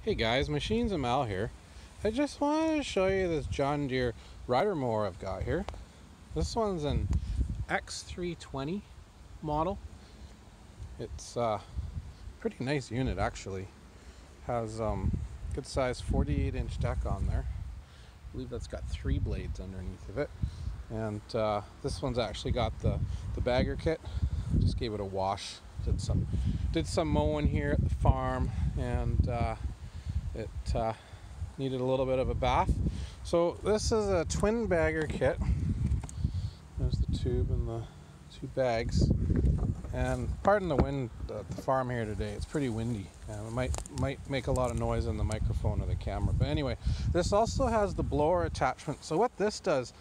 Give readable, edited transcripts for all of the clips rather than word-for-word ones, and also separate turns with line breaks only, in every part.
Hey guys, Machines and Mal here. I just wanted to show you this John Deere rider mower I've got here. This one's an X320 model. It's a pretty nice unit actually. Has good size 48-inch deck on there. I believe that's got 3 blades underneath of it. And this one's actually got the bagger kit. Just gave it a wash. Did some mowing here at the farm, and it needed a little bit of a bath. So this is a twin bagger kit. There's the tube and the 2 bags. And pardon the wind at the farm here today. It's pretty windy, and it might make a lot of noise in the microphone or the camera. But anyway, this also has the blower attachment. So what this does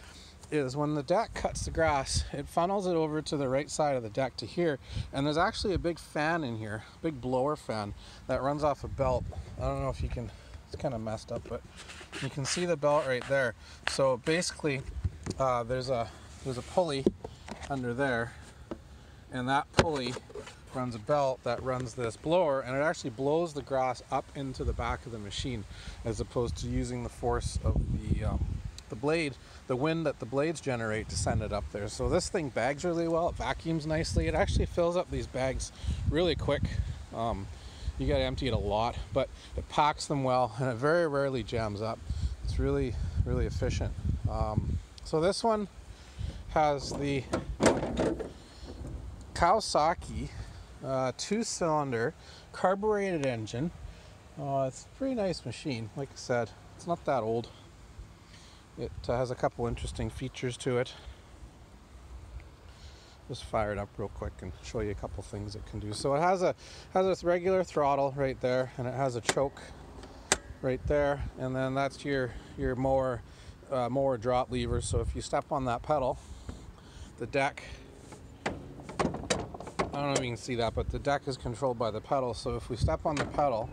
is when the deck cuts the grass, it funnels it over to the right side of the deck to here, and there's actually a big fan in here, big blower fan that runs off a belt. I don't know if you can, it's kind of messed up, but you can see the belt right there. So basically there's a pulley under there, and that pulley runs a belt that runs this blower, and it actually blows the grass up into the back of the machine, as opposed to using the force of the blade, the wind that the blades generate to send it up there. So this thing bags really well. It vacuums nicely. It actually fills up these bags really quick. You got to empty it a lot, but it packs them well, and it very rarely jams up. It's really efficient. So this one has the Kawasaki 2-cylinder carbureted engine. It's a pretty nice machine. Like I said, it's not that old. It has a couple interesting features to it. Just fire it up real quick and show you a couple things it can do. So it has a regular throttle right there, and it has a choke right there, and then that's your mower drop lever. So if you step on that pedal, the deck, I don't know if you can see that, but the deck is controlled by the pedal. So if we step on the pedal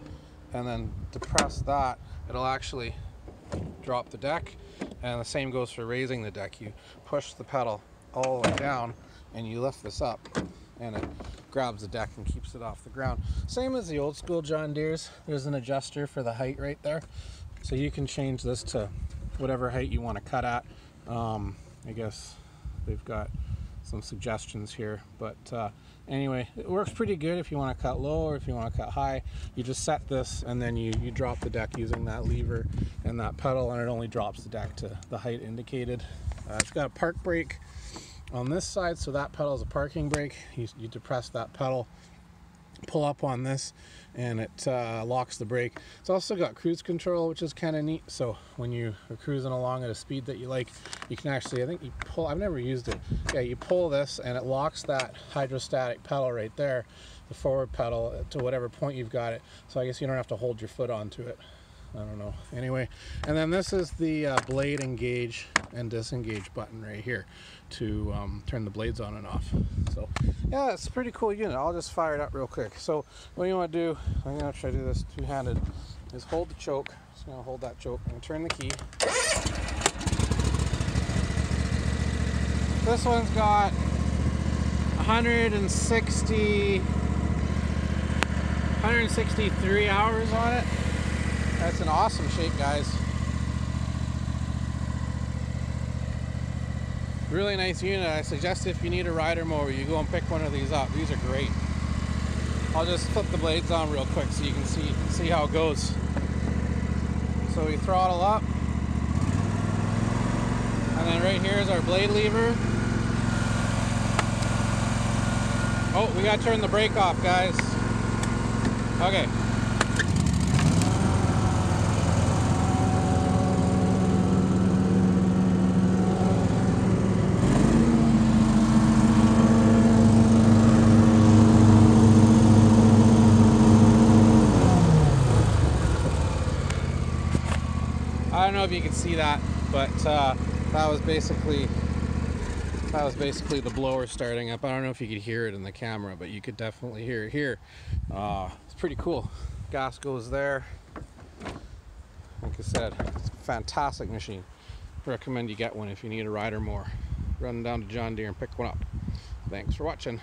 and then depress that, it'll actually drop the deck. And the same goes for raising the deck. You push the pedal all the way down and you lift this up, and it grabs the deck and keeps it off the ground. Same as the old school John Deere's. There's an adjuster for the height right there, so you can change this to whatever height you want to cut at. I guess they've got some suggestions here, but anyway, it works pretty good if you want to cut low or if you want to cut high. You just set this, and then you drop the deck using that lever and that pedal, and it only drops the deck to the height indicated. It's got a park brake on this side, so that pedal is a parking brake. You depress that pedal, pull up on this, and it locks the brake. It's also got cruise control, which is kind of neat. So when you are cruising along at a speed that you like, you can actually, I think you pull, I've never used it. Yeah, you pull this and it locks that hydrostatic pedal right there, the forward pedal, to whatever point you've got it. So I guess you don't have to hold your foot onto it. I don't know. Anyway, and then this is the blade engage and disengage button right here to turn the blades on and off. So yeah, it's a pretty cool unit. I'll just fire it up real quick. So what you want to do, I'm going to try to do this two-handed, is hold the choke. Just going to hold that choke and turn the key. This one's got 163 hours on it. That's an awesome shape, guys. Really nice unit. I suggest if you need a rider mower, you go and pick one of these up. These are great. I'll just flip the blades on real quick so you can see how it goes. So we throttle up, and then right here is our blade lever. Oh, we gotta turn the brake off, guys. Okay. I don't know if you can see that, but that was basically the blower starting up. I don't know if you could hear it in the camera, but you could definitely hear it here. It's pretty cool. Gas goes there. Like I said, it's a fantastic machine. Recommend you get one if you need a rider mower. Run down to John Deere and pick one up. Thanks for watching.